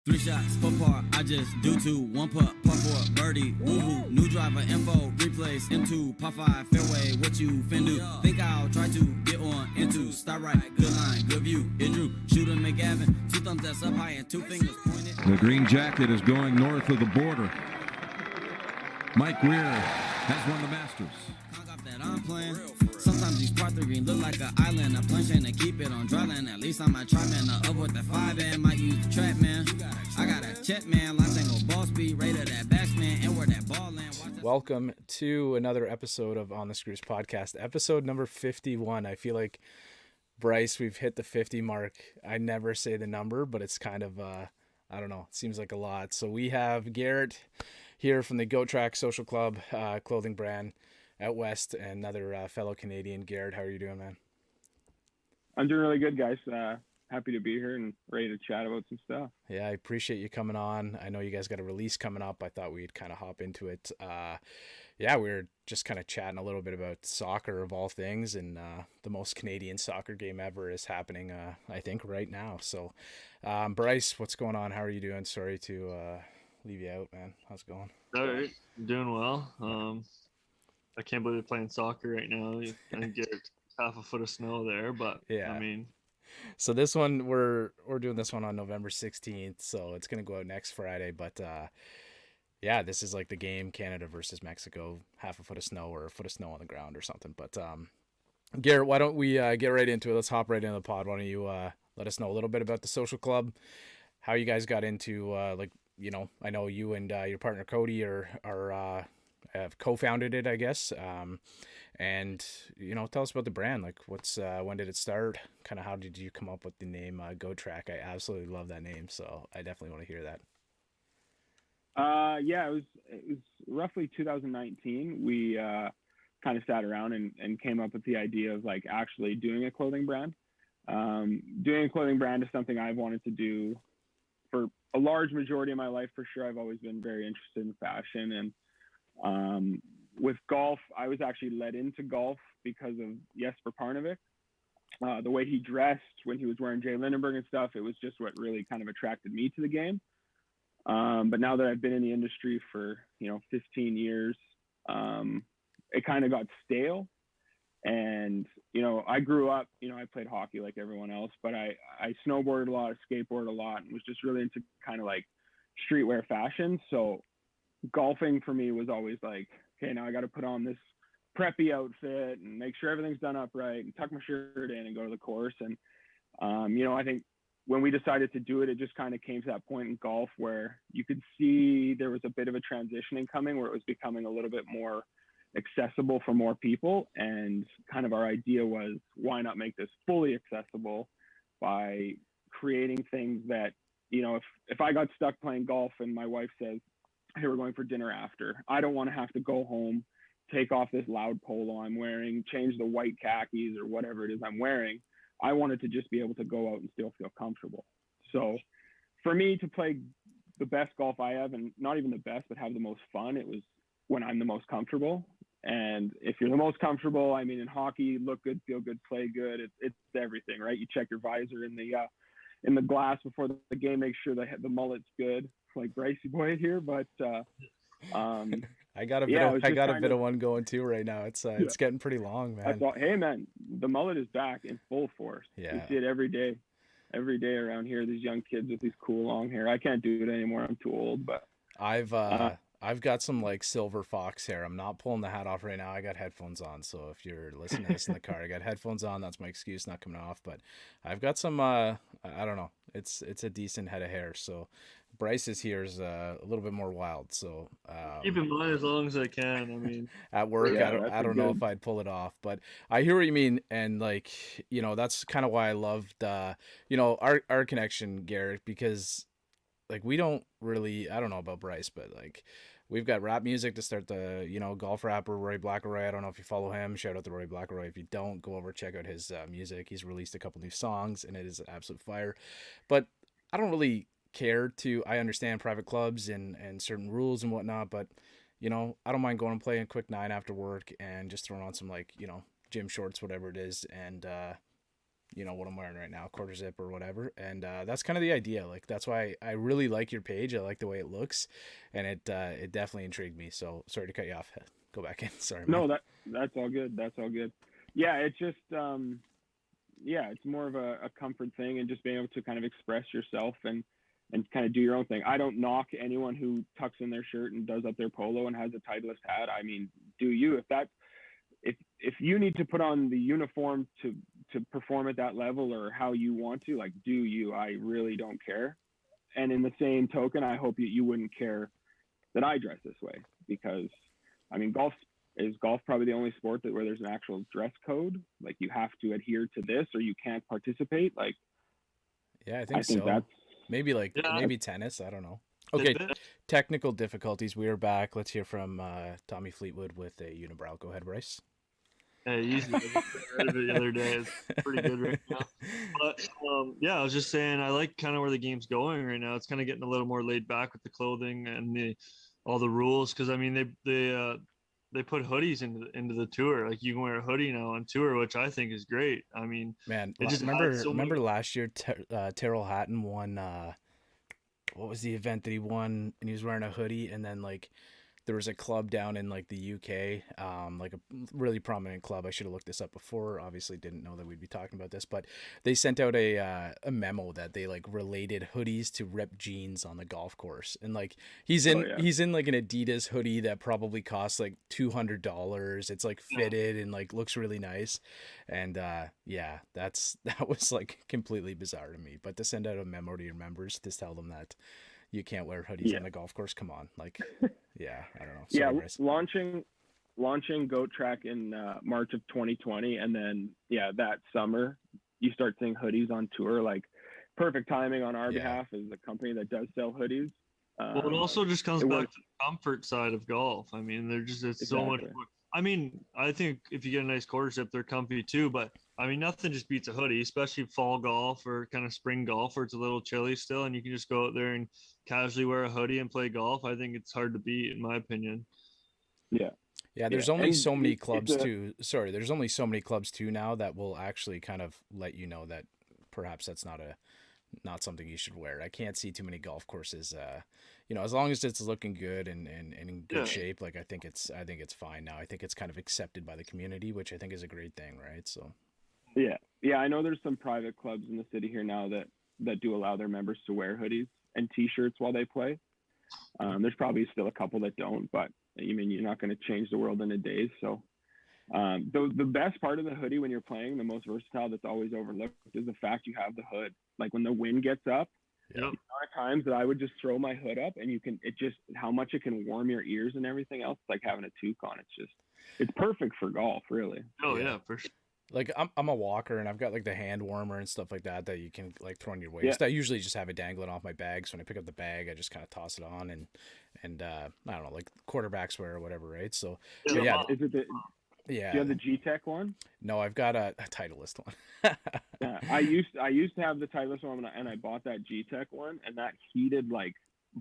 3 shots, 4 par, I just do 2. 1 putt, par 4, birdie, woohoo. New driver, info, replace, M2, par 5, fairway, what you fin do? Think I'll try to get on into, start right, good line, good view, it drew. Shooter McGavin, 2 thumbs that's up high and 2 fingers pointed. The green jacket is going north of the border. Mike Weir has won the Masters. That I'm playing. Sometimes these part 3 green look like an island. A planche and to keep it on dry land. At least I might try, man. Up with the 5 and might use the trap, man. I got a check, man. Line tango ball speed, rated that batsman, and where that ball land. Welcome to another episode of On the Screws podcast, episode number 51. I feel like, Bryce, we've hit the 50 mark. I never say the number, but it's kind of, I don't know, it seems like a lot. So we have Garrett here from the Goat Track Social Club clothing brand out west, and another fellow Canadian. Garrett, how are you doing, man? I'm doing really good, guys. Happy to be here and ready to chat about some stuff. Yeah, I appreciate you coming on. I know you guys got a release coming up. I thought we'd kind of hop into it. Yeah, we were just kind of chatting a little bit about soccer of all things, and the most Canadian soccer game ever is happening, I think, right now. So, Bryce, what's going on? How are you doing? Sorry to leave you out, man. How's it going? All right, doing well. I can't believe they're playing soccer right now and get half a foot of snow there, but yeah. I mean, so this one we're doing this one on November 16th, so it's gonna go out next Friday. But yeah, this is like the game, Canada versus Mexico, half a foot of snow or a foot of snow on the ground or something. But Garrett, why don't we get right into it? Let's hop right into the pod. Why don't you let us know a little bit about the social club, how you guys got into like, you know, I know you and your partner Cody are have co-founded it, I guess. And, you know, tell us about the brand. Like, what's when did it start? Kind of how did you come up with the name Goat Track? I absolutely love that name, so I definitely want to hear that. Yeah, it was roughly 2019. We kind of sat around and came up with the idea of like actually doing a clothing brand. Doing a clothing brand is something I've wanted to do for a large majority of my life, for sure. I've always been very interested in fashion, and with golf, I was actually led into golf because of Jesper Parnevik. The way he dressed when he was wearing Jay Lindenberg and stuff, it was just what really kind of attracted me to the game. But now that I've been in the industry for, 15 years, it kind of got stale. And, I grew up, I played hockey like everyone else, but I snowboarded a lot, skateboarded a lot, and was just really into kind of like streetwear fashion. So golfing for me was always like, okay, now I got to put on this preppy outfit and make sure everything's done up right and tuck my shirt in and go to the course. And, I think when we decided to do it, it just kind of came to that point in golf where you could see there was a bit of a transitioning coming, where it was becoming a little bit more accessible for more people. And kind of our idea was, why not make this fully accessible by creating things that, if I got stuck playing golf and my wife says, hey, we're going for dinner after, I don't want to have to go home, take off this loud polo I'm wearing, change the white khakis or whatever it is I'm wearing. I wanted to just be able to go out and still feel comfortable. So for me to play the best golf I have, and not even the best, but have the most fun, it was when I'm the most comfortable. And if you're the most comfortable, I mean, in hockey, look good, feel good, play good. It's everything, right? You check your visor in the glass before the game, make sure the mullet's good, like Brycey boy here. But I got a bit of one going too right now. It's getting pretty long, man. I thought, hey man, the mullet is back in full force. Yeah, you see it every day around here. These young kids with these cool long hair. I can't do it anymore. I'm too old. But I've got some like silver fox hair. I'm not pulling the hat off right now. I got headphones on. So if you're listening to this in the car, I got headphones on. That's my excuse not coming off. But I've got some, I don't know. It's a decent head of hair. So Bryce's here is a little bit more wild. So keep in mind as long as I can. I mean, at work, yeah, I don't know if I'd pull it off, but I hear what you mean. And like, that's kind of why I loved, our connection, Garrett, because like we don't really, I don't know about Bryce, but like we've got rap music to start the, golf rapper RORY Blaklroy. I don't know if you follow him. Shout out to RORY Blaklroy. If you don't, go over check out his music. He's released a couple new songs and it is an absolute fire. But I don't really care to, I understand private clubs and certain rules and whatnot, but I don't mind going and playing a quick 9 after work and just throwing on some like, gym shorts, whatever it is, and what I'm wearing right now, quarter zip or whatever. And that's kind of the idea. Like, that's why I really like your page. I like the way it looks, and it definitely intrigued me. So sorry to cut you off. Go back in. Sorry, man. No, that's all good. That's all good. Yeah, it's just it's more of a comfort thing, and just being able to kind of express yourself and kind of do your own thing. I don't knock anyone who tucks in their shirt and does up their polo and has a Titleist hat. I mean, do you? If you need to put on the uniform to perform at that level, or how you want to, like, do you? I really don't care. And in the same token, I hope you wouldn't care that I dress this way, because I mean, golf probably the only sport where there's an actual dress code. Like, you have to adhere to this or you can't participate. Like, yeah, I think so. That's maybe maybe tennis. I don't know. Okay, technical difficulties. We are back. Let's hear from Tommy Fleetwood with a unibrow. Go ahead, Bryce. Hey, easy. I read it the other day. It's pretty good right now. But I was just saying, I like kind of where the game's going right now. It's kind of getting a little more laid back with the clothing and all the rules. Because I mean, they put hoodies into the tour. Like, you can wear a hoodie now on tour, which I think is great. I mean, man, remember last year Terrell Hatton won. What was the event that he won? And he was wearing a hoodie, and then like there was a club down in like the UK, like a really prominent club. I should have looked this up before. Obviously didn't know that we'd be talking about this, but they sent out a memo that they like related hoodies to ripped jeans on the golf course. And like he's in like an Adidas hoodie that probably costs like $200. It's like fitted and like looks really nice. And that was like completely bizarre to me. But to send out a memo to your members to tell them that you can't wear hoodies on the golf course, come on. Like, yeah, I don't know. Sorry, Bryce. launching Goat Track in March of 2020, and then that summer you start seeing hoodies on tour. Like, perfect timing on our behalf as a company that does sell hoodies. Well, it also just comes back to the comfort side of golf. I mean, it's so much. I mean, I think if you get a nice quarter zip, they're comfy too. But I mean, nothing just beats a hoodie, especially fall golf or kind of spring golf where it's a little chilly still, and you can just go out there and casually wear a hoodie and play golf. I think it's hard to beat, in my opinion. Yeah. Yeah, there's only so many clubs too. Sorry, there's only so many clubs too now that will actually kind of let you know that perhaps that's not something you should wear. I can't see too many golf courses. As long as it's looking good and in good shape, like I think it's fine now. I think it's kind of accepted by the community, which I think is a great thing, right? So. Yeah. I know there's some private clubs in the city here now that do allow their members to wear hoodies and T-shirts while they play. There's probably still a couple that don't, but I mean, you're not going to change the world in a day. So the best part of the hoodie when you're playing, the most versatile that's always overlooked, is the fact you have the hood. Like, when the wind gets up, the amount of times that I would just throw my hood up and how much it can warm your ears and everything else, like having a toque on. It's perfect for golf, really. Oh yeah, for sure. Like, I'm a walker, and I've got like the hand warmer and stuff like that you can like throw on your waist. I usually just have it dangling off my bag, so when I pick up the bag, I just kind of toss it on and I don't know, like quarterbacks wear or whatever, right? So yeah. Is it do you have the G-Tech one? No, I've got a Titleist one. Yeah, I used to have the Titleist one, and I bought that G-Tech one, and that heated like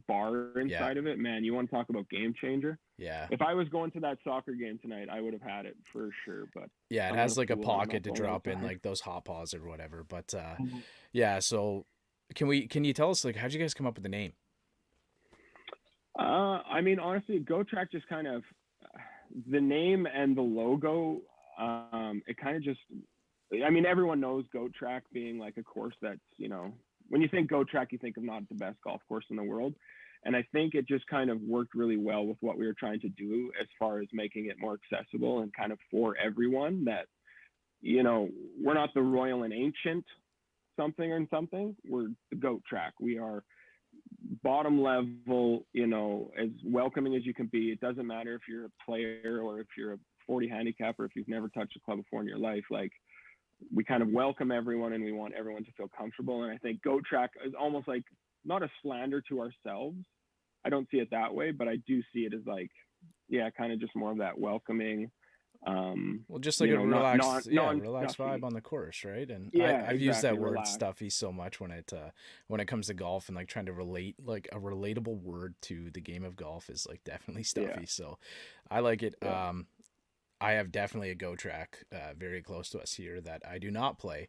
bar inside of it, man, you want to talk about game changer. If I was going to that soccer game tonight, I would have had it for sure. But it has like a pocket to drop in like those hot paws or whatever. But so can you tell us, like, how'd you guys come up with the name? I mean, honestly, Go Track just kind of, the name and the logo, it kind of just, I mean, everyone knows Goat Track being like a course that's, when you think Goat Track, you think of not the best golf course in the world. And I think it just kind of worked really well with what we were trying to do as far as making it more accessible and kind of for everyone, that, we're not the Royal and Ancient something or something. We're the Goat Track. We are bottom level, as welcoming as you can be. It doesn't matter if you're a player or if you're a 40 handicap or if you've never touched a club before in your life. Like, we kind of welcome everyone and we want everyone to feel comfortable. And I think Goat Track is almost like not a slander to ourselves. I don't see it that way, but I do see it as like, kind of just more of that welcoming. Well, just like a relaxed vibe on the course, right? And I've used that word stuffy so much when it comes to golf, and like trying to relate, like a relatable word to the game of golf is like definitely stuffy. So I like it. I have definitely a Go track very close to us here that I do not play.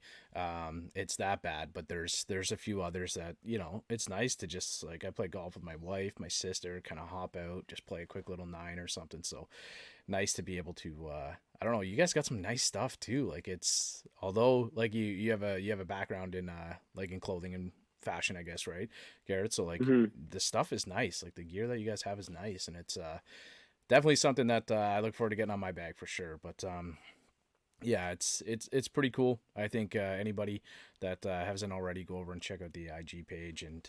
It's that bad, but there's a few others that, you know, it's nice to just like, I play golf with my wife, my sister, kind of hop out, just play a quick little 9 or something. So nice to be able to I don't know, you guys got some nice stuff too. Like, it's, although like you have a background in like in clothing and fashion, I guess, right, Garrett? So like Hmm. the stuff is nice. Like the gear that you guys have is nice, and it's definitely something that I look forward to getting on my bag for sure. But yeah, it's pretty cool. I think anybody that hasn't already, go over and check out the IG page, and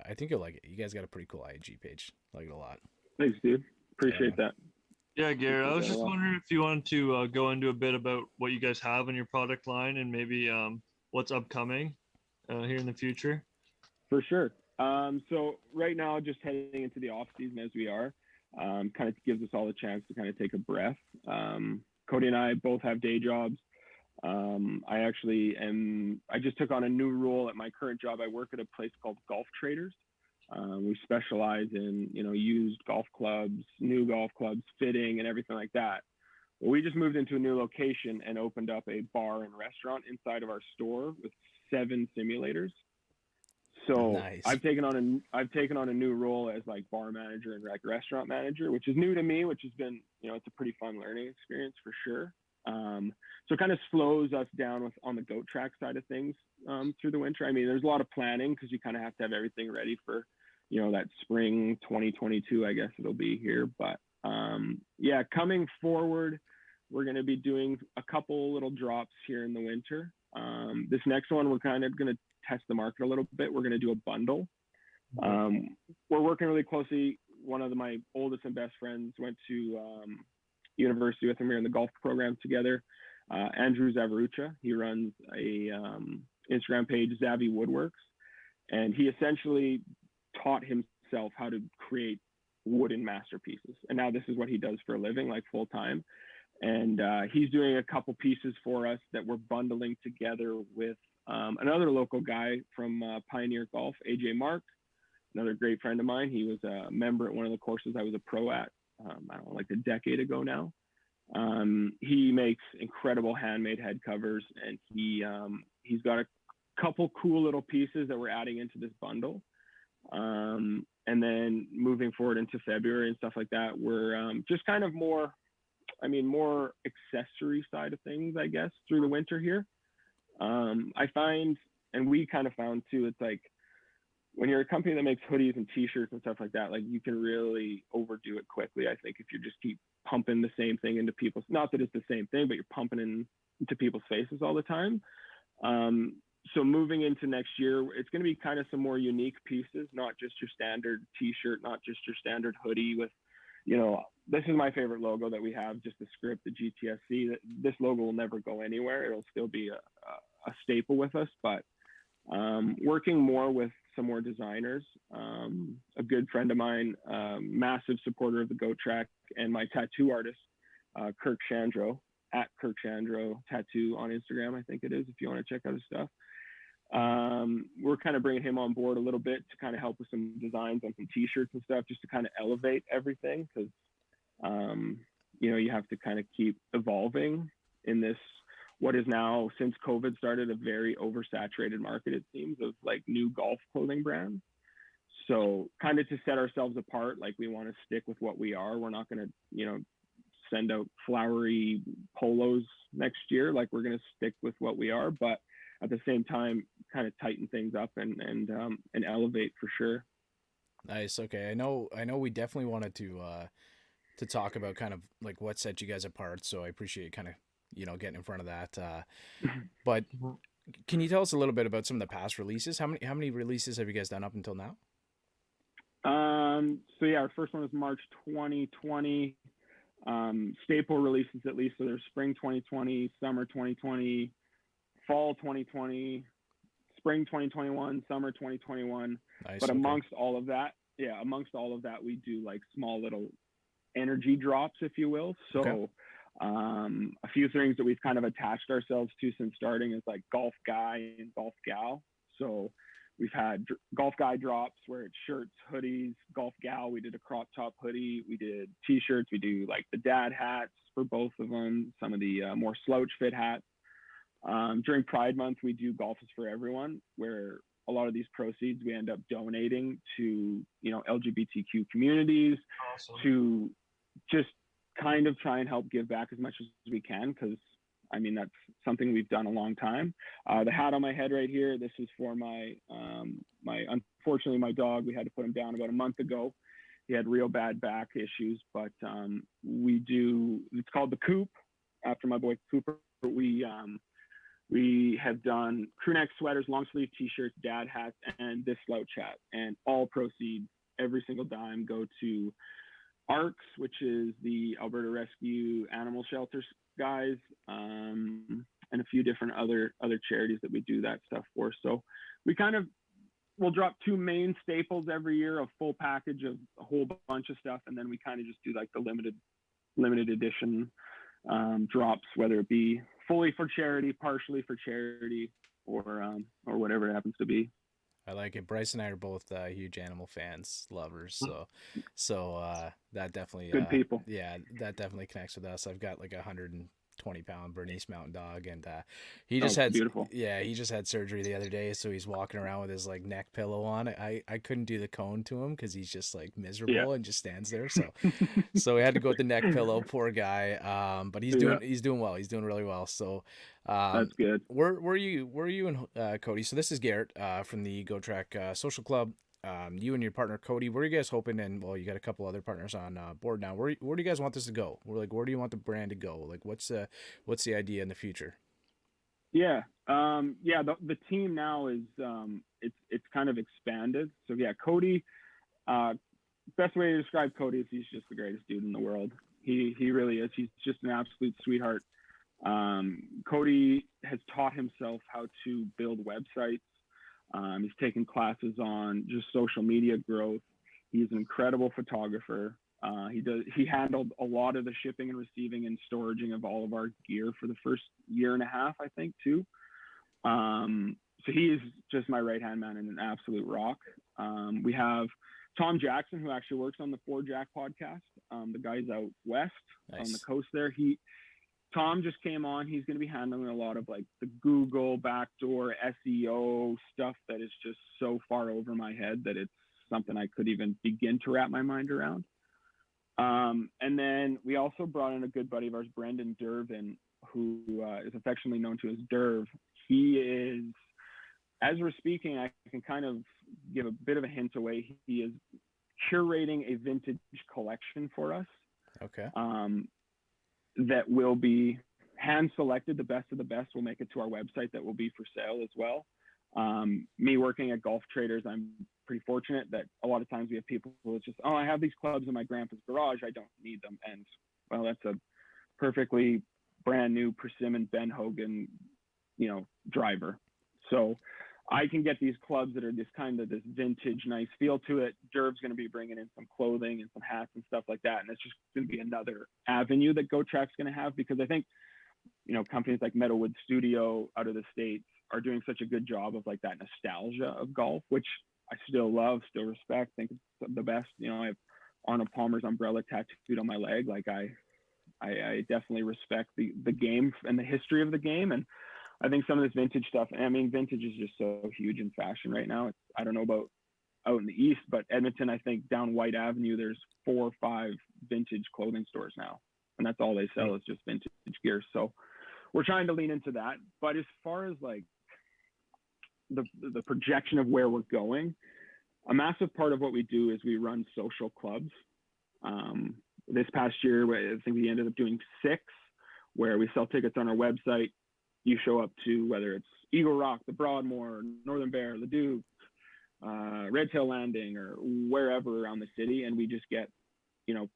I think you'll like it. You guys got a pretty cool IG page. Like it a lot. Thanks, dude. Yeah, Appreciate man. that. Yeah, Garrett, I Appreciate was that a just lot. wondering if you wanted to go into a bit about what you guys have in your product line and maybe what's upcoming here in the future. For sure. So right now, just heading into the off season as we are, kind of gives us all a chance to kind of take a breath. Cody and I both have day jobs. I just took on a new role at my current job. I work at a place called Golf Traders. We specialize in, you know, used golf clubs, new golf clubs, fitting, and everything like that. Well, we just moved into a new location and opened up a bar and restaurant inside of our store with 7 simulators. So Nice. I've taken on a new role as like bar manager and like restaurant manager, which is new to me, which has been, you know, it's a pretty fun learning experience for sure. So it kind of slows us down with on the goat track side of things through the winter. I mean, there's a lot of planning because you kind of have to have everything ready for, you know, that spring 2022, I guess it'll be here. But yeah, coming forward, we're going to be doing a couple little drops here in the winter. This next one, we're kind of going to test the market a little bit. We're going to do a bundle. We're working really closely. One of my oldest and best friends went to university with him. We're in the golf program together. Andrew Zavarucha, he runs a Instagram page, Zavi Woodworks, and he essentially taught himself how to create wooden masterpieces. And now this is what he does for a living, like full time. And he's doing a couple pieces for us that we're bundling together with another local guy from Pioneer Golf, AJ Mark, another great friend of mine. He was a member at one of the courses I was a pro at, I don't know, like a decade ago now. He makes incredible handmade head covers, and he's got a couple cool little pieces that we're adding into this bundle. And then moving forward into February and stuff like that, we're just kind of more accessory side of things, I guess, through the winter here. I find, and we kind of found too, it's like when you're a company that makes hoodies and t-shirts and stuff like that, like you can really overdo it quickly. I think if you just keep pumping the same thing into people's, not that it's the same thing, but you're pumping into people's faces all the time. So moving into next year, it's going to be kind of some more unique pieces, not just your standard t-shirt, not just your standard hoodie with, you know, this is my favorite logo that we have, just the script, the GTSC. This logo will never go anywhere. It'll still be a staple with us, but working more with some more designers. A good friend of mine, massive supporter of the Goat Track, and my tattoo artist, Kirk Chandro, at Kirk Chandro Tattoo on Instagram, I think it is, if you want to check out his stuff. We're kind of bringing him on board a little bit to kind of help with some designs on some t-shirts and stuff, just to kind of elevate everything, because you know, you have to kind of keep evolving in this, what is now, since COVID started, a very oversaturated market, it seems, of like new golf clothing brands. So kind of to set ourselves apart, like we want to stick with what we are. We're not going to, you know, send out flowery polos next year. Like we're going to stick with what we are, but at the same time, kind of tighten things up and elevate for sure. Nice. Okay. I know we definitely wanted to talk about kind of like what set you guys apart. So I appreciate kind of, you know, getting in front of that. But can you tell us a little bit about some of the past releases? How many releases have you guys done up until now? So yeah, our first one was March 2020. Staple releases at least. So there's spring 2020, summer 2020, fall 2020, spring 2021, summer 2021. Nice. But Okay. amongst all of that, we do like small little energy drops, if you will. So Okay. a few things that we've kind of attached ourselves to since starting is like golf guy and golf gal. So We've had golf guy drops where it's shirts, hoodies, golf gal. We did a crop top hoodie. We did t-shirts. We do like the dad hats for both of them. Some of the more slouch fit hats. During Pride Month, we do Golf is for Everyone, where a lot of these proceeds we end up donating to, LGBTQ communities, Awesome. to just kind of try and help give back as much as we can, because I mean, that's something we've done a long time. The hat on my head right here, this is for unfortunately, my dog. We had to put him down about a month ago. He had real bad back issues, but it's called the Coop, after my boy Cooper. We have done crew neck sweaters, long sleeve t-shirts, dad hats, and this slouch hat. And all proceeds, every single dime, go to ARCS, which is the Alberta Rescue Animal Shelters guys, and a few different other charities that we do that stuff for. So we'll drop 2 main staples every year, a full package of a whole bunch of stuff, and then we kind of just do like the limited edition drops, whether it be fully for charity, partially for charity, or whatever it happens to be. I like it. Bryce and I are both huge animal fans, lovers. So that definitely good people. Yeah, that definitely connects with us. I've got like 120-pound Bernese Mountain Dog, and he just had beautiful. Yeah, he just had surgery the other day, so he's walking around with his like neck pillow on. I couldn't do the cone to him because he's just like miserable and just stands there. So we had to go with the neck pillow. Poor guy. But he's doing well. He's doing really well. So. That's good. Where are you and Cody? So this is Garrett from the Go Track Social Club. You and your partner Cody, where are you guys hoping? And well, you got a couple other partners on board now. Where do you guys want this to go? Where do you want the brand to go? Like, what's the idea in the future? Yeah, the team now is it's kind of expanded. So yeah, Cody. Best way to describe Cody is he's just the greatest dude in the world. He really is. He's just an absolute sweetheart. Cody has taught himself how to build websites. He's taken classes on just social media growth. He's an incredible photographer. He handled a lot of the shipping and receiving and storaging of all of our gear for the first year and a half, I think, too. So he is just my right-hand man and an absolute rock. We have Tom Jackson, who actually works on the 4Jack podcast. The guy's out west on the coast there. Tom just came on. He's going to be handling a lot of like the Google backdoor SEO stuff that is just so far over my head that it's something I could even begin to wrap my mind around. And then we also brought in a good buddy of ours, Brendan Dervin, who is affectionately known to as Derv. He is, as we're speaking, I can kind of give a bit of a hint away. He is curating a vintage collection for us. Okay. That will be hand selected. The best of the best will make it to our website that will be for sale as well. Me working at Golf Traders, I'm pretty fortunate that a lot of times we have people who just, I have these clubs in my grandpa's garage, I don't need them. And well, that's a perfectly brand new Persimmon Ben Hogan, driver. So I can get these clubs that are this vintage, nice feel to it. Derv's going to be bringing in some clothing and some hats and stuff like that. And it's just going to be another avenue that Go Track's going to have, because I think, companies like Meadowwood Studio out of the States are doing such a good job of like that nostalgia of golf, which I still love, still respect, think it's the best. I have Arnold Palmer's umbrella tattooed on my leg. Like I definitely respect the game and the history of the game. And I think some of this vintage stuff, vintage is just so huge in fashion right now. I don't know about out in the East, but Edmonton, I think down White Avenue, there's 4 or 5 vintage clothing stores now. And that's all they sell is just vintage gear. So we're trying to lean into that. But as far as like the projection of where we're going, a massive part of what we do is we run social clubs. This past year, I think we ended up doing 6, where we sell tickets on our website. You show up to, whether it's Eagle Rock, the Broadmoor, Northern Bear, Leduc, Red Tail Landing, or wherever around the city, and we just get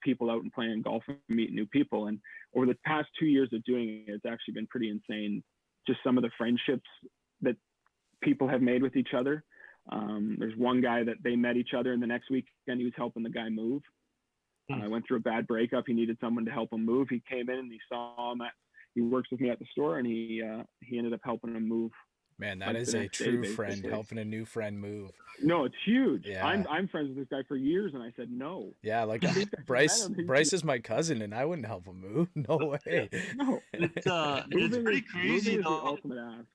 people out and playing golf and meeting new people. And over the past 2 years of doing it, it's actually been pretty insane, just some of the friendships that people have made with each other. There's one guy that they met each other, and the next weekend he was helping the guy move. Went through a bad breakup. He needed someone to help him move. He came in and he saw him he works with me at the store, and he ended up helping him move Man, that like, is the a next day, true friend basically. helping a new friend move. No, it's huge. Yeah. I'm friends with this guy for years, and I said no. Yeah, like These guys Bryce. met him. Bryce is my cousin, and I wouldn't help him move. No way. No, It's pretty crazy moving is the though. ultimate ask.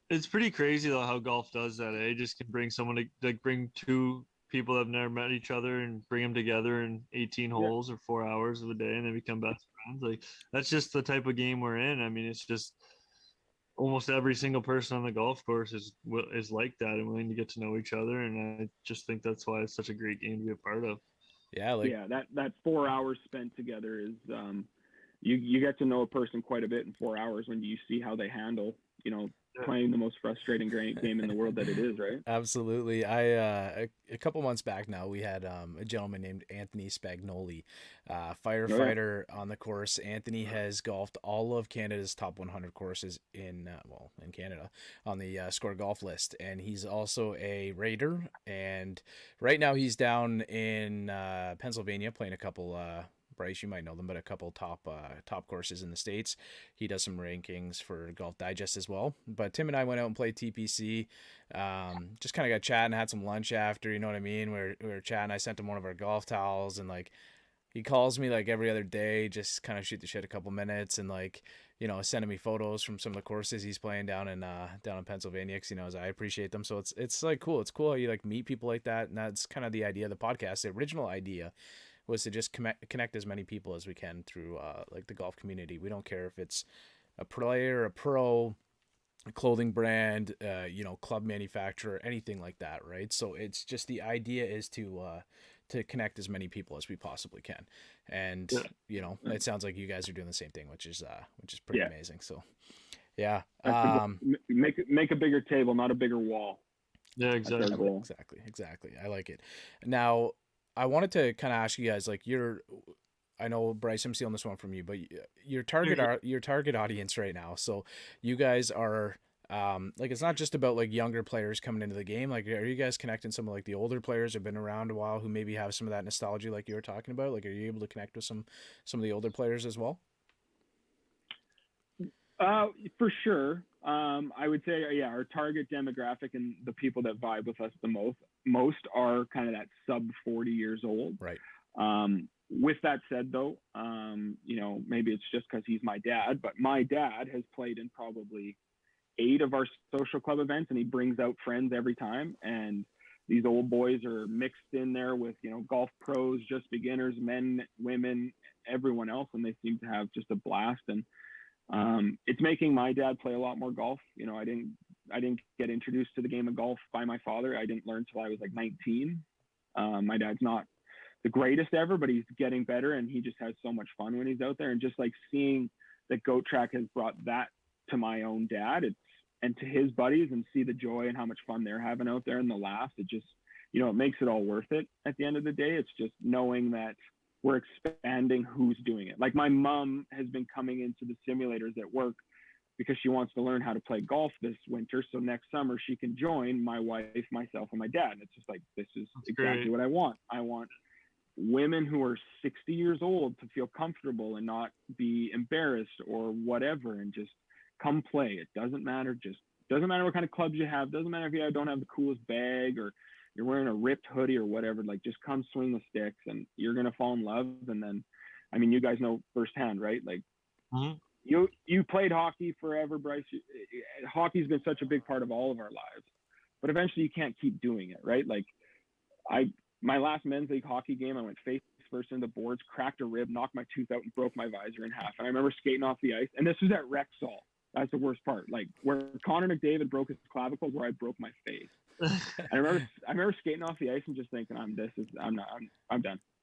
It's pretty crazy though how golf does that. Eh? Just can bring someone to like bring two people that have never met each other and bring them together in 18 holes or 4 hours of a day, and they become best friends. Like that's just the type of game we're in. I mean, it's just almost every single person on the golf course is like that and willing to get to know each other. And I just think that's why it's such a great game to be a part of. Yeah, like Yeah, that 4 hours spent together is you get to know a person quite a bit in 4 hours when you see how they handle, playing the most frustrating game in the world that it is, right? absolutely. A couple months back now, we had a gentleman named Anthony Spagnoli, firefighter on the course. Anthony has golfed all of Canada's top 100 courses in Canada on the Score Golf list, and he's also a raider. And right now, he's down in Pennsylvania playing a couple. Bryce, you might know them, but a couple top courses in the States. He does some rankings for Golf Digest as well. But Tim and I went out and played TPC. Just kind of got chatting, had some lunch after, you know what I mean? We were chatting. I sent him one of our golf towels, and like he calls me like every other day, just kind of shoot the shit a couple minutes, and like, sending me photos from some of the courses he's playing down in Pennsylvania, because he knows I appreciate them. So it's like cool. It's cool how you like meet people like that, and that's kind of the idea of the podcast. The original idea was to just connect as many people as we can through like the golf community. We don't care if it's a player, a pro, a clothing brand, club manufacturer, anything like that, right? So it's just the idea is to connect as many people as we possibly can, and it sounds like you guys are doing the same thing, which is pretty amazing. So yeah, make a bigger table, not a bigger wall. Yeah, exactly. Exactly. I like it. Now, I wanted to kind of ask you guys, like, I know, Bryce, I'm stealing this one from you, but your target audience right now. So you guys are, like, it's not just about like younger players coming into the game. Like, are you guys connecting some of like the older players who've been around a while who maybe have some of that nostalgia, like you were talking about? Like, are you able to connect with some of the older players as well? For sure. I would say, our target demographic and the people that vibe with us the most are kind of that sub 40 years old. Right. With that said, though, maybe it's just because he's my dad, but my dad has played in probably 8 of our social club events, and he brings out friends every time. And these old boys are mixed in there with, golf pros, just beginners, men, women, everyone else, and they seem to have just a blast. And it's making my dad play a lot more golf. I didn't get introduced to the game of golf by my father. I didn't learn till I was like 19. My dad's not the greatest ever, but he's getting better, and he just has so much fun when he's out there. And just like seeing that Goat Track has brought that to my own dad, and to his buddies, and see the joy and how much fun they're having out there in the laughs. It just, it makes it all worth it at the end of the day. It's just knowing that we're expanding who's doing it. Like my mom has been coming into the simulators at work because she wants to learn how to play golf this winter. So next summer she can join my wife, myself, and my dad. And it's just like, this is exactly what I want. I want women who are 60 years old to feel comfortable and not be embarrassed or whatever, and just come play. It doesn't matter. Just doesn't matter what kind of clubs you have. Doesn't matter if you don't have the coolest bag or you're wearing a ripped hoodie or whatever. Like, just come swing the sticks, and you're going to fall in love. And then, I mean, you guys know firsthand, right? Like, you played hockey forever, Bryce. Hockey's been such a big part of all of our lives, but eventually you can't keep doing it, right? Like, my last men's league hockey game, I went face first into the boards, cracked a rib, knocked my tooth out, and broke my visor in half. And I remember skating off the ice, and this was at Rexall. That's the worst part. Like, where Connor McDavid broke his clavicle, where I broke my face. I remember skating off the ice and just thinking, I'm done.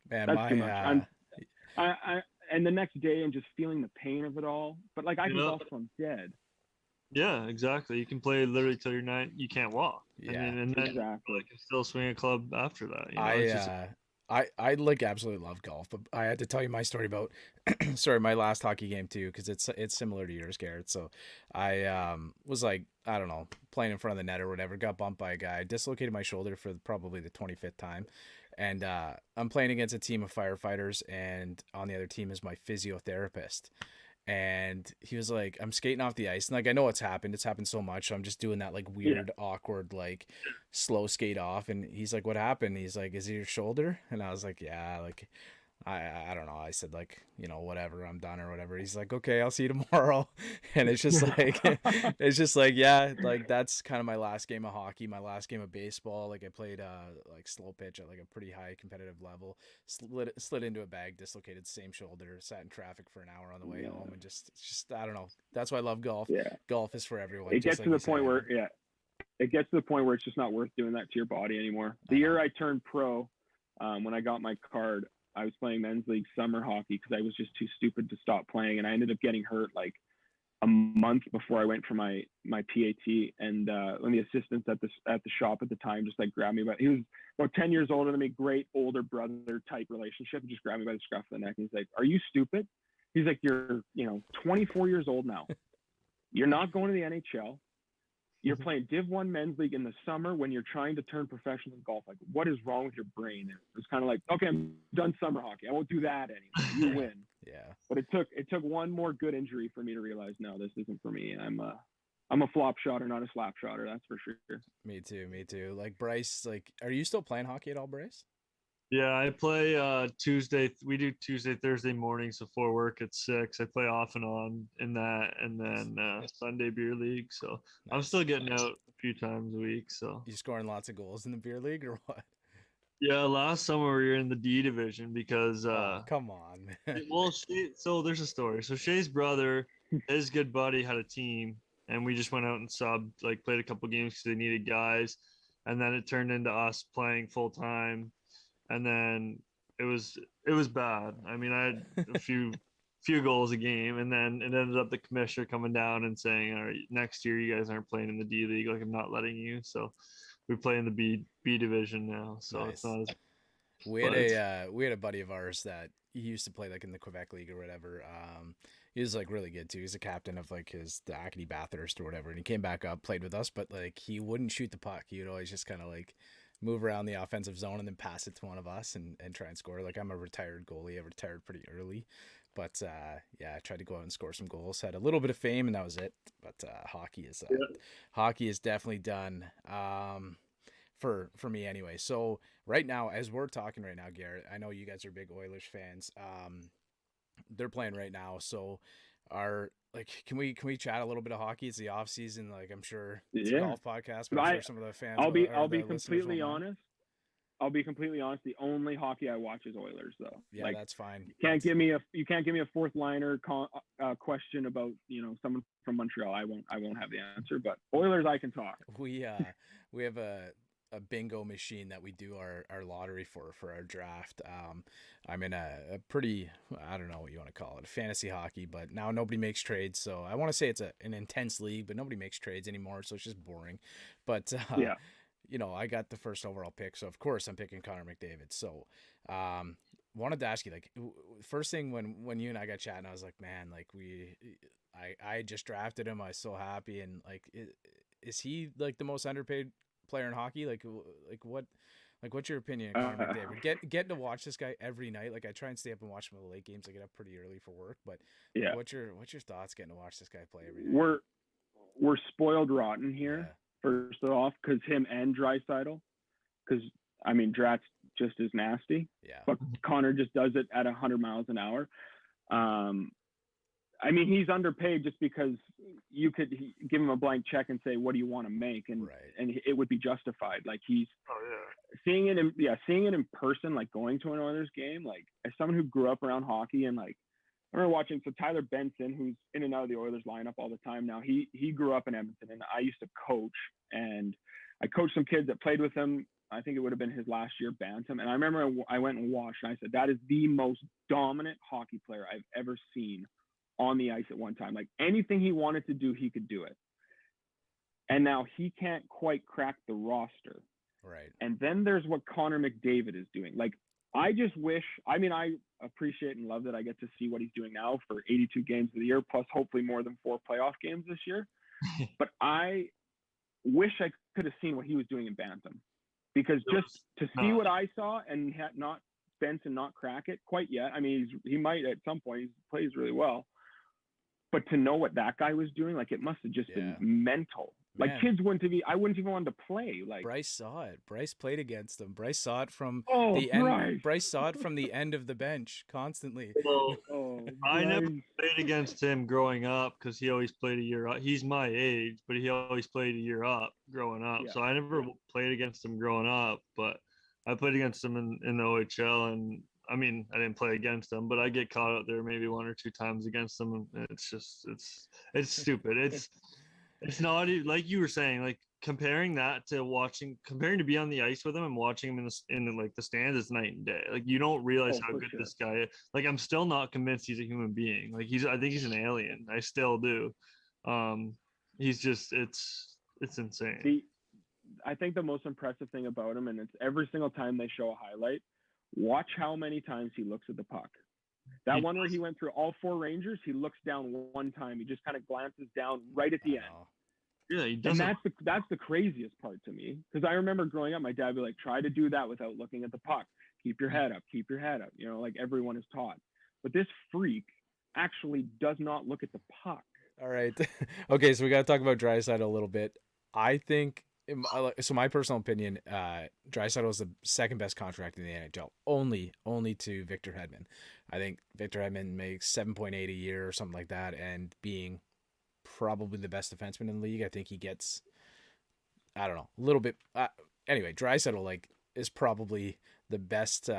Man, that's too much. And the next day, and just feeling the pain of it all. But like, I can golf till I'm dead. Yeah, exactly. You can play literally till you're 9. You can't walk. Yeah, and then exactly. You can still swing a club after that. I like absolutely love golf, but I had to tell you my story about my last hockey game too, because it's similar to yours, Garrett. So I was like, I don't know, playing in front of the net or whatever, got bumped by a guy, dislocated my shoulder for probably the 25th time. And I'm playing against a team of firefighters, and on the other team is my physiotherapist. And he was like, I'm skating off the ice. And like, I know it's happened so much. So I'm just doing that like weird, awkward, like slow skate off. And he's like, what happened? He's like, is it your shoulder? And I was like, yeah, like, I don't know. I said like, you know, whatever, I'm done or whatever. He's like, okay, I'll see you tomorrow. And it's just like, it's just like, yeah, like that's kind of my last game of hockey, my last game of baseball. Like I played like slow pitch at like a pretty high competitive level, slid into a bag, dislocated same shoulder, sat in traffic for an hour on the way home. And just, I don't know. That's why I love golf. Golf is for everyone. It gets to the point where, it gets to the point where it's just not worth doing that to your body anymore. The year I turned pro, when I got my card, I was playing men's league summer hockey because I was just too stupid to stop playing. And I ended up getting hurt like a month before I went for my PAT. And when the assistants at the shop at the time just like grabbed me by, he was about 10 years older than me, great older brother type relationship, and just grabbed me by the scruff of the neck. And he's like, are you stupid? He's like, you're, 24 years old now. You're not going to the NHL. You're playing Div 1 men's league in the summer when you're trying to turn professional in golf. Like, what is wrong with your brain? And it was kind of like, okay, I'm done summer hockey. I won't do that anymore. You win. But it took one more good injury for me to realize, no, this isn't for me. I'm a flop shotter, not a slap shotter. That's for sure. Me too. Like Bryce, like, are you still playing hockey at all, Bryce? Yeah, I play Tuesday. We do Tuesday, Thursday mornings before work at 6. I play off and on in that, and then Sunday beer league. So I'm still getting out a few times a week. So you scoring lots of goals in the beer league or what? Yeah, last summer we were in the D division because come on, man. Well, so there's a story. So Shay's brother, his good buddy had a team, and we just went out and subbed, like played a couple games because they needed guys, and then it turned into us playing full time. And then it was bad. I mean, I had a few goals a game, and then it ended up the commissioner coming down and saying, all right, next year you guys aren't playing in the D League, like I'm not letting you. So we play in the B division now. So It's not as we had a buddy of ours that he used to play like in the Quebec League or whatever. He was like really good too. He's a captain of like the Acadie Bathurst or whatever, and he came back up, played with us, but like he wouldn't shoot the puck. He would always just kind of like move around the offensive zone and then pass it to one of us and try and score. Like I'm a retired goalie. I retired pretty early, but I tried to go out and score some goals. Had a little bit of fame and that was it. But hockey is definitely done for me anyway. So right now, as we're talking right now, Garrett, I know you guys are big Oilers fans. They're playing right now, so can we chat a little bit of hockey? It's the off season. Like I'm sure it's a golf podcast, but I'm sure some of the fans. I'll be completely honest. The only hockey I watch is Oilers, though. Yeah, like, that's fine. You can't give me a fourth liner question about someone from Montreal. I won't have the answer. But Oilers, I can talk. We have a bingo machine that we do our lottery for our draft. I'm in a pretty, I don't know what you want to call it, fantasy hockey, but now nobody makes trades. So I want to say it's an intense league, but nobody makes trades anymore. So it's just boring. But I got the first overall pick. So of course I'm picking Connor McDavid. So wanted to ask you, like, first thing when you and I got chatting, I was like, man, like I just drafted him. I was so happy. And like, is he like the most underpaid player in hockey? What's your opinion on Connor McDavid? Getting to watch this guy every night. Like I try and stay up and watch some of the late games. I get up pretty early for work, but what's your thoughts getting to watch this guy play every night? We're spoiled rotten here. First off, because him and Draisaitl, because I mean Drat's just as nasty. Yeah. But Connor just does it at 100 miles an hour. I mean, he's underpaid just because you could give him a blank check and say, what do you want to make? And it would be justified. Like seeing it in person, like going to an Oilers game, like as someone who grew up around hockey and like, I remember watching, so Tyler Benson, who's in and out of the Oilers lineup all the time now, he grew up in Edmonton and I used to coach, and I coached some kids that played with him. I think it would have been his last year bantam. And I remember I went and watched and I said, that is the most dominant hockey player I've ever seen on the ice at one time. Like anything he wanted to do, he could do it. And now he can't quite crack the roster. Right. And then there's what Connor McDavid is doing. Like, I just wish, I mean, I appreciate and love that I get to see what he's doing now for 82 games of the year, plus hopefully more than 4 playoff games this year. But I wish I could have seen what he was doing in bantam, because just to see what I saw and had not Benson not crack it quite yet. I mean, he might at some point. He plays really well. But to know what that guy was doing, like, it must have just been mental. Like, Man. kids I wouldn't even want to play. Like, Bryce saw it. Bryce played against him. Bryce saw it from Bryce. end. Bryce saw it from the end of the bench constantly. Well, I never Bryce. played against him growing up because he always played a year up. He's my age, but he always played a year up growing up. Yeah. So I never played against him growing up, but I played against him in the OHL. And I mean, I didn't play against him, but I get caught out there maybe 1 or 2 times against him. And it's just, it's stupid. It's not like you were saying, like comparing that to comparing to be on the ice with him and watching him in like the stands is night and day. Like you don't realize how good this guy is. Like I'm still not convinced he's a human being. Like I think he's an alien. I still do. He's just it's insane. I think the most impressive thing about him, and it's every single time they show a highlight, watch how many times he looks at the puck. That one where he went through all 4 Rangers, he looks down one time. He just kind of glances down right at the end. Yeah, he does. And that's the craziest part to me, because I remember growing up, my dad would be like, try to do that without looking at the puck. Keep your head up. Keep your head up. You know, like everyone is taught. But this freak actually does not look at the puck. All right. Okay, so we got to talk about Draisaitl a little bit. I think, so my personal opinion, Draisaitl is the second best contract in the NHL, only to Victor Hedman. I think Victor Hedman makes $7.8 a year or something like that, and being probably the best defenseman in the league, I think he gets, I don't know, a little bit. Anyway, Draisaitl like is probably the best.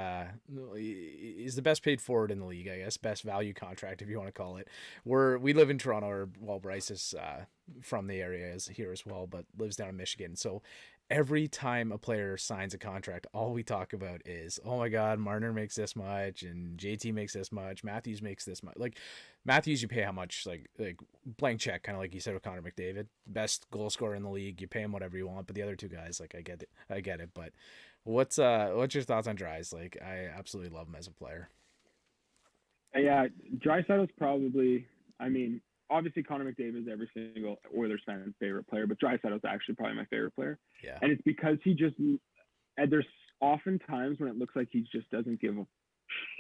He's the best paid forward in the league, I guess. Best value contract, if you want to call it. We live in Toronto, or well, Bryce is from the area here as well, but lives down in Michigan. So every time a player signs a contract, all we talk about is, oh my God, Marner makes this much, and JT makes this much, Matthews makes this much. Like Matthews, you pay how much? Like blank check, kind of like you said with Connor McDavid, best goal scorer in the league. You pay him whatever you want, but the other 2 guys, like I get it. But what's your thoughts on Dries? Like I absolutely love him as a player. Yeah, Draisaitl's probably, I mean, obviously Connor McDavid is every single Oilers fan's favorite player, but Draisaitl's actually probably my favorite player. Yeah. And it's because and there's often times when it looks like he just doesn't give a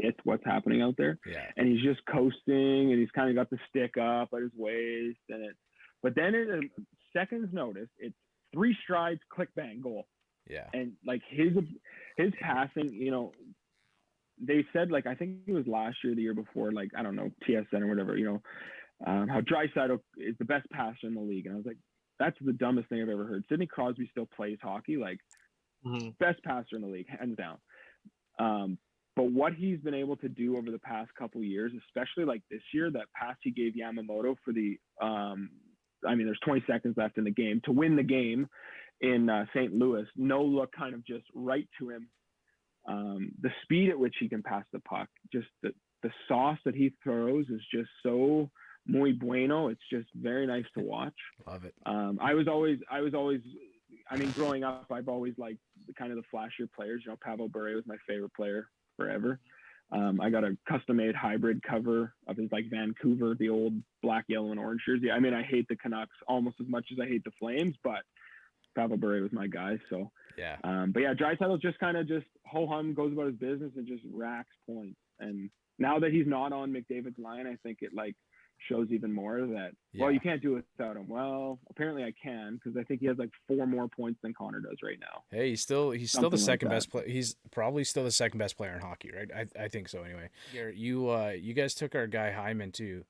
shit what's happening out there. Yeah. And he's just coasting, and he's kind of got the stick up at his waist, but then in a second's notice, it's 3 strides, click, bang, goal. Yeah. And like his passing, you know, they said, like, I think it was last year, the year before, like, I don't know, TSN or whatever, you know, how Draisaitl is the best passer in the league. And I was like, that's the dumbest thing I've ever heard. Sidney Crosby still plays hockey, like best passer in the league, hands down. But what he's been able to do over the past couple of years, especially like this year, that pass he gave Yamamoto for the, I mean, there's 20 seconds left in the game to win the game in St. Louis. No look, kind of just right to him. The speed at which he can pass the puck, just the sauce that he throws is just so muy bueno. It's just very nice to watch. Love it. I was always, I mean, growing up, I've always liked kind of the flashier players. You know, Pavel Bure was my favorite player forever. I got a custom-made hybrid cover of his like Vancouver, the old black, yellow, and orange jersey. I mean, I hate the Canucks almost as much as I hate the Flames, but Pavel Bure was my guy. So yeah. But yeah, Draisaitl just kind of just ho-hum, goes about his business and just racks points. And now that he's not on McDavid's line, I think it like shows even more that, well, you can't do it without him. Well, apparently I can, because I think he has like 4 more points than Connor does right now. Hey, he's still the second best player. He's probably still the second best player in hockey, right? I think so anyway. Garrett, you guys took our guy Hyman too.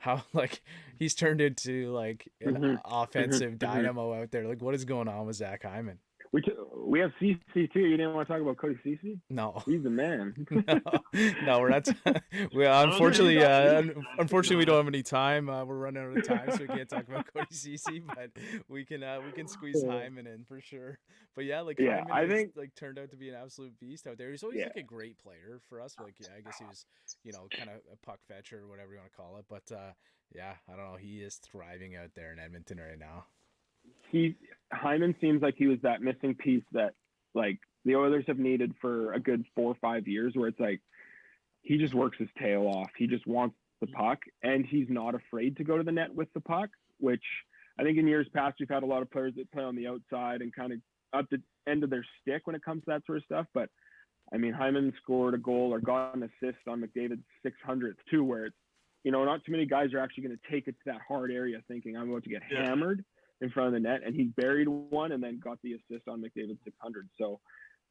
How like he's turned into like an offensive dynamo out there. Like what is going on with Zach Hyman? We have CC too. You didn't want to talk about Cody CC? No, he's the man. no, we're not. Unfortunately, we don't have any time. We're running out of time, so we can't talk about Cody CC. But we can squeeze Hyman in for sure. But yeah, like Hyman I think like turned out to be an absolute beast out there. He's always like a great player for us. Like I guess he was, you know, kind of a puck fetcher or whatever you want to call it. But yeah, I don't know. He is thriving out there in Edmonton right now. Hyman seems like he was that missing piece that like the Oilers have needed for a good 4 or 5 years, where it's like he just works his tail off. He just wants the puck, and he's not afraid to go to the net with the puck, which I think in years past we've had a lot of players that play on the outside and kind of up the end of their stick when it comes to that sort of stuff. But I mean, Hyman scored a goal or got an assist on McDavid's 600th too, where it's not too many guys are actually going to take it to that hard area thinking I'm about to get hammered in front of the net, and he buried one and then got the assist on McDavid's 600. So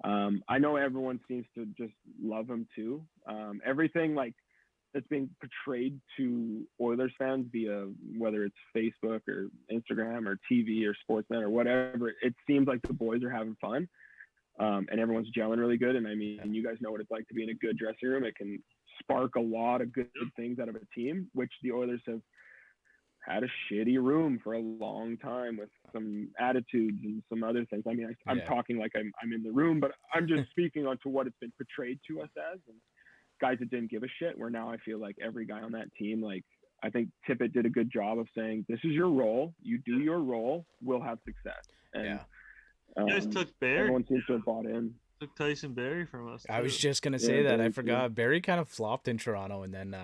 I know everyone seems to just love him too. Everything like that's being portrayed to Oilers fans via whether it's Facebook or Instagram or TV or Sportsnet or whatever, it seems like the boys are having fun, and everyone's gelling really good. And I mean, you guys know what it's like to be in a good dressing room. It can spark a lot of good things out of a team, which the Oilers have had a shitty room for a long time with some attitudes and some other things. I mean, I'm talking like I'm in the room, but I'm just speaking on to what it's been portrayed to us as, and guys that didn't give a shit, where now I feel like every guy on that team, like I think Tippett did a good job of saying, this is your role. You do your role. We'll have success. And you guys took Barry. Everyone seems to have bought in. Took Tyson Barry from us. I was just gonna say that. I forgot. Barry kind of flopped in Toronto, and then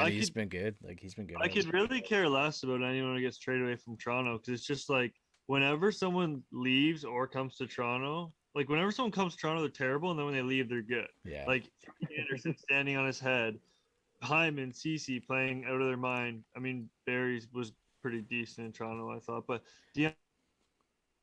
he's been good. Like he's been good. I could really care less about anyone who gets traded away from Toronto, because it's just like whenever someone leaves or comes to Toronto, like whenever someone comes to Toronto, they're terrible, and then when they leave, they're good. Yeah. Like Anderson standing on his head, Hyman, Cece playing out of their mind. I mean, Barry was pretty decent in Toronto, I thought, but Dion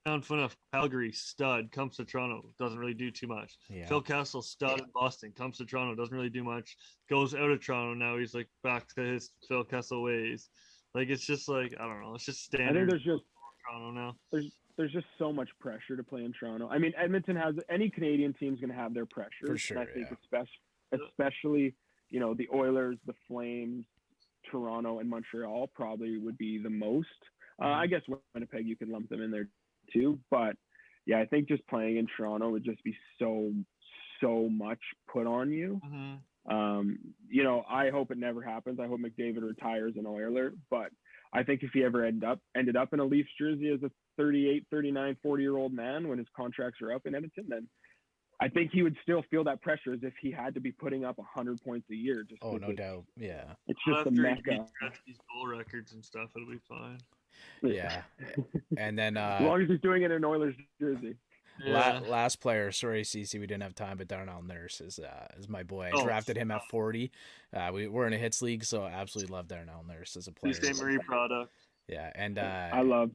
Phaneuf, Calgary stud, comes to Toronto, doesn't really do too much. Yeah. Phil Kessel, stud in Boston, comes to Toronto, doesn't really do much. Goes out of Toronto, now he's like back to his Phil Kessel ways. Like it's just like I don't know, it's just standard. I think there's just Toronto now. There's just so much pressure to play in Toronto. I mean, Edmonton has any Canadian team's going to have their pressure. For sure, and I think especially the Oilers, the Flames, Toronto, and Montreal probably would be the most. I guess Winnipeg, you can lump them in there too, but yeah, I think just playing in Toronto would just be so much put on you. I hope it never happens. I hope McDavid retires an Oiler, but I think if he ever ended up in a Leafs jersey as a 38, 39, 40-year-old man when his contracts are up in Edmonton, then I think he would still feel that pressure as if he had to be putting up 100 points a year. No doubt. Yeah. It's just a mecca. These goal records and stuff, it'll be fine. Yeah. And then as long as he's doing it in an Oilers jersey. Last player, sorry, CC, we didn't have time, but Darnell Nurse is my boy. I drafted him at 40. We're in a hits league, so I absolutely love Darnell Nurse as a player. Saint Marie product. Yeah, and I love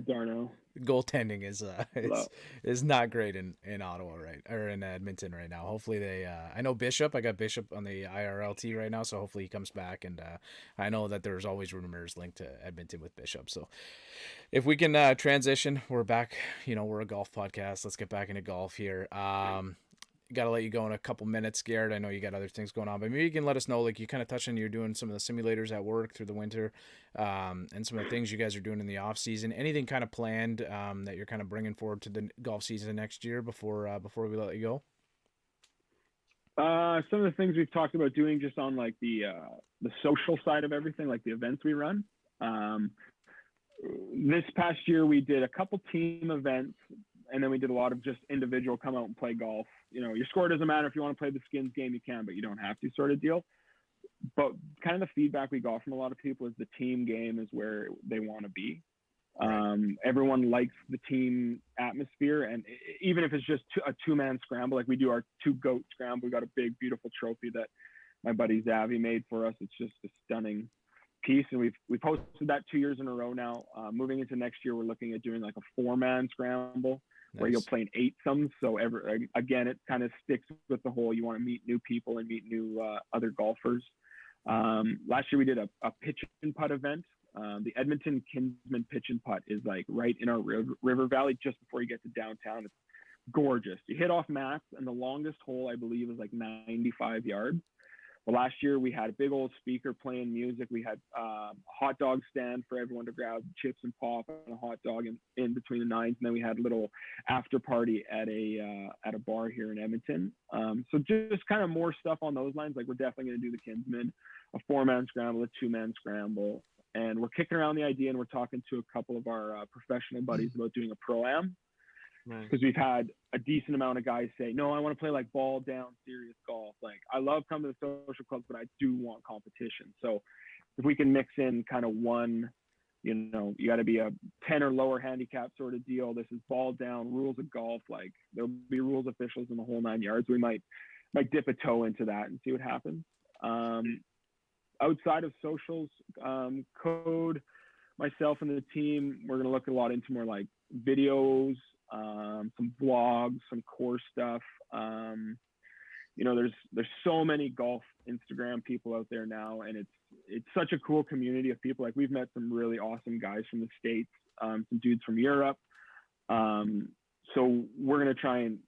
Darnell. Goaltending is not great in Ottawa or in Edmonton right now. Hopefully they I know Bishop. I got Bishop on the IRLT right now, so hopefully he comes back. And I know that there's always rumors linked to Edmonton with Bishop. So if we can transition, we're back. We're a golf podcast. Let's get back into golf here. Got to let you go in a couple minutes, Garrett. I know you got other things going on, but maybe you can let us know, like you kind of touched on, you're doing some of the simulators at work through the winter, and some of the things you guys are doing in the off season. Anything kind of planned that you're kind of bringing forward to the golf season next year before we let you go? Some of the things we've talked about doing just on like the social side of everything, like the events we run. This past year we did a couple team events, and then we did a lot of just individual come out and play golf. Your score doesn't matter. If you want to play the skins game, you can, but you don't have to, sort of deal. But kind of the feedback we got from a lot of people is the team game is where they want to be. Everyone likes the team atmosphere. And even if it's just a two-man scramble, like we do our 2-goat scramble, we got a big, beautiful trophy that my buddy Zavi made for us. It's just a stunning piece. And we've hosted that 2 years in a row now. Moving into next year, we're looking at doing like a 4-man scramble. Nice. Where you'll play in 8-somes. So again, it kind of sticks with the whole, you want to meet new people and meet new other golfers. Last year we did a pitch and putt event. The Edmonton Kinsman pitch and putt is like right in our river valley, just before you get to downtown. It's gorgeous. You hit off mats, and the longest hole I believe is like 95 yards. Well, last year we had a big old speaker playing music. We had a hot dog stand for everyone to grab chips and pop and a hot dog in between the nines. And then we had a little after party at a bar here in Edmonton. So just kind of more stuff on those lines. Like we're definitely going to do the Kinsman, a 4-man scramble, a 2-man scramble. And we're kicking around the idea, and we're talking to a couple of our professional buddies about doing a pro-am. Because we've had a decent amount of guys say, no, I want to play like ball down serious golf. Like I love coming to the social clubs, but I do want competition. So if we can mix in kind of one, you got to be a 10 or lower handicap sort of deal. This is ball down, rules of golf. Like there'll be rules officials in the whole 9 yards. We might dip a toe into that and see what happens. outside of socials, code, myself and the team, we're going to look a lot into more like videos, some vlogs, some course stuff. You know, there's so many golf Instagram people out there now, and it's such a cool community of people. Like, we've met some really awesome guys from the States, some dudes from Europe. So we're going to try and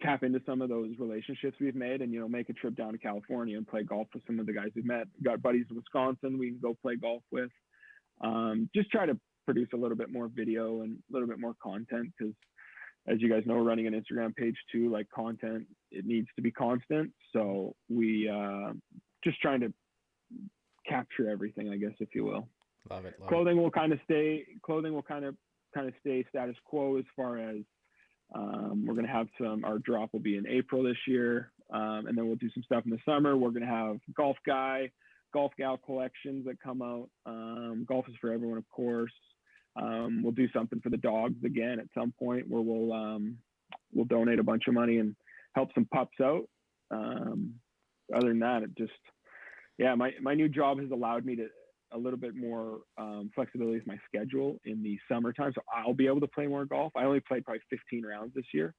tap into some of those relationships we've made, and, you know, make a trip down to California and play golf with some of the guys we've met. We've got buddies in Wisconsin we can go play golf with. Just try to produce a little bit more video and a little bit more content, because as you guys know, running an Instagram page too, like, content, it needs to be constant. So we just trying to capture everything, I guess, if you will. Love it. Clothing will kind of stay status quo, as far as we're going to have our drop will be in April this year. And then we'll do some stuff in the summer. We're going to have golf gal collections that come out. Golf is for everyone, of course. We'll do something for the dogs again at some point, where we'll donate a bunch of money and help some pups out. Other than that, it just, yeah, my new job has allowed me to a little bit more flexibility with my schedule in the summertime. So I'll be able to play more golf. I only played probably 15 rounds this year,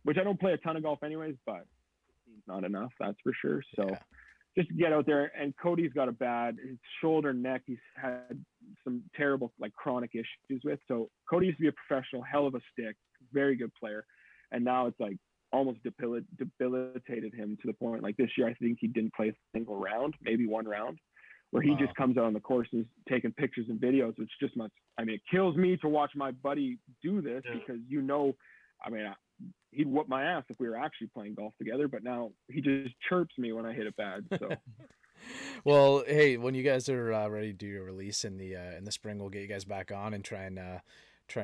which I don't play a ton of golf anyways, but it's not enough, that's for sure. So yeah. Just get out there. And Cody's got his shoulder, neck, he's had some terrible, like, chronic issues with. So Cody used to be a professional, hell of a stick, very good player. And now it's like almost debilitated him to the point, like, this year, I think he didn't play a single round, maybe one round, where he just comes out on the course and is taking pictures and videos, which just it kills me to watch my buddy do this, because, you know, he'd whoop my ass if we were actually playing golf together, but now he just chirps me when I hit it bad. So, well, hey, when you guys are ready to do your release in the spring, we'll get you guys back on and try and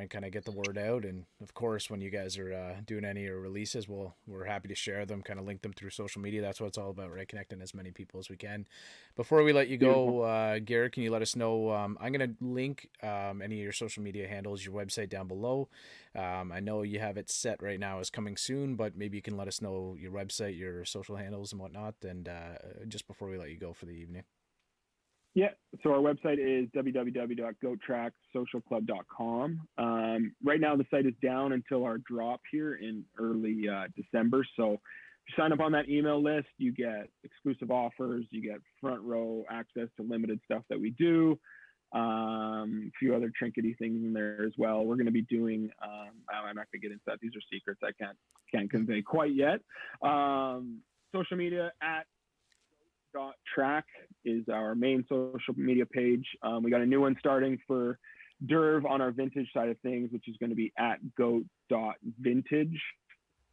kind of get the word out. And of course, when you guys are doing any of your releases, we're happy to share them, kind of link them through social media. That's what it's all about, right? Connecting as many people as we can. Before we let you go, Garrett, can you let us know? I'm going to link any of your social media handles, your website down below. I know you have it set right now as coming soon, but maybe you can let us know your website, your social handles and whatnot. And just before we let you go for the evening. Yeah, so our website is www.goattracksocialclub.com. Right now, the site is down until our drop here in early December. So if you sign up on that email list, you get exclusive offers, you get front row access to limited stuff that we do, a few other trinkety things in there as well. We're going to be doing, I'm not going to get into that. These are secrets I can't convey quite yet. Social media at Track is our main social media page. We got a new one starting for Derv on our vintage side of things, which is going to be at goat.vintage.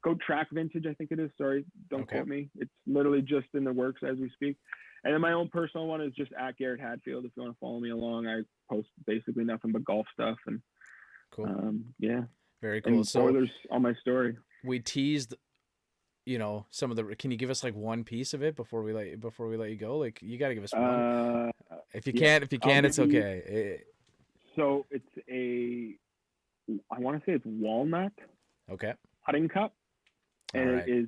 Goat Track Vintage, I think it is. Sorry, don't quote me. It's literally just in the works as we speak. And then my own personal one is just at Garrett Hadfield. If you want to follow me along, I post basically nothing but golf stuff. And cool. Yeah. Very cool. And spoilers on my story. We teased, you know, some of the. Can you give us like one piece of it before we let you go? Like, you got to give us one. If you can't, it's okay. So it's I want to say it's walnut. Okay. Putting cup, and it is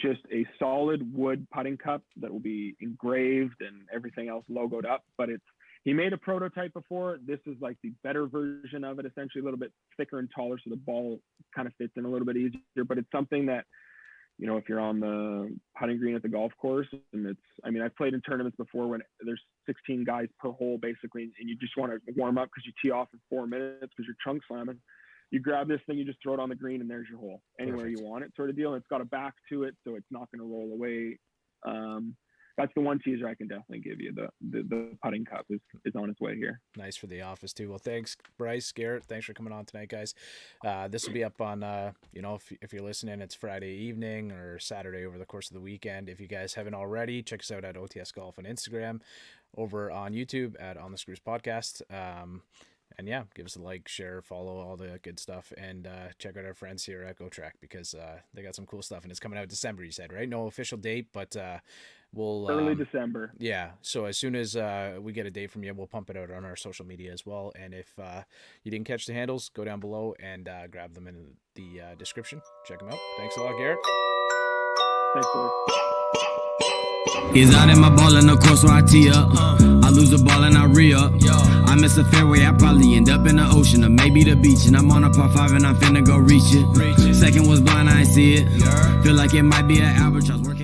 just a solid wood putting cup that will be engraved and everything else logoed up. But he made a prototype before. This is like the better version of it, essentially a little bit thicker and taller, so the ball kind of fits in a little bit easier. But it's something that, you know, if you're on the putting green at the golf course, and I've played in tournaments before when there's 16 guys per hole basically, and you just want to warm up because you tee off in 4 minutes because you're chunk slamming. You grab this thing, you just throw it on the green, and there's your hole anywhere you want it, sort of deal. And it's got a back to it, so it's not going to roll away. That's the one teaser I can definitely give you. The putting cup is on its way here. Nice for the office too. Well, thanks, Bryce, Garrett. Thanks for coming on tonight, guys. This will be up on, if you're listening, it's Friday evening or Saturday over the course of the weekend. If you guys haven't already, check us out at OTS Golf on Instagram, over on YouTube at On the Screws Podcast. And yeah, give us a like, share, follow, all the good stuff, and check out our friends here at Go Track, because they got some cool stuff, and it's coming out December, you said, right? No official date, but we'll early December. Yeah, so as soon as we get a date from you, we'll pump it out on our social media as well. And if you didn't catch the handles, go down below and grab them in the description. Check them out. Thanks a lot, Garrett. Thanks, Lord. He's out in my ball in the course, so I tee up. I lose the ball and I re-up. I miss a fairway, I probably end up in the ocean or maybe the beach. And I'm on a par 5 and I'm finna go reach it. Second was blind, I ain't see it. Feel like it might be an albatross.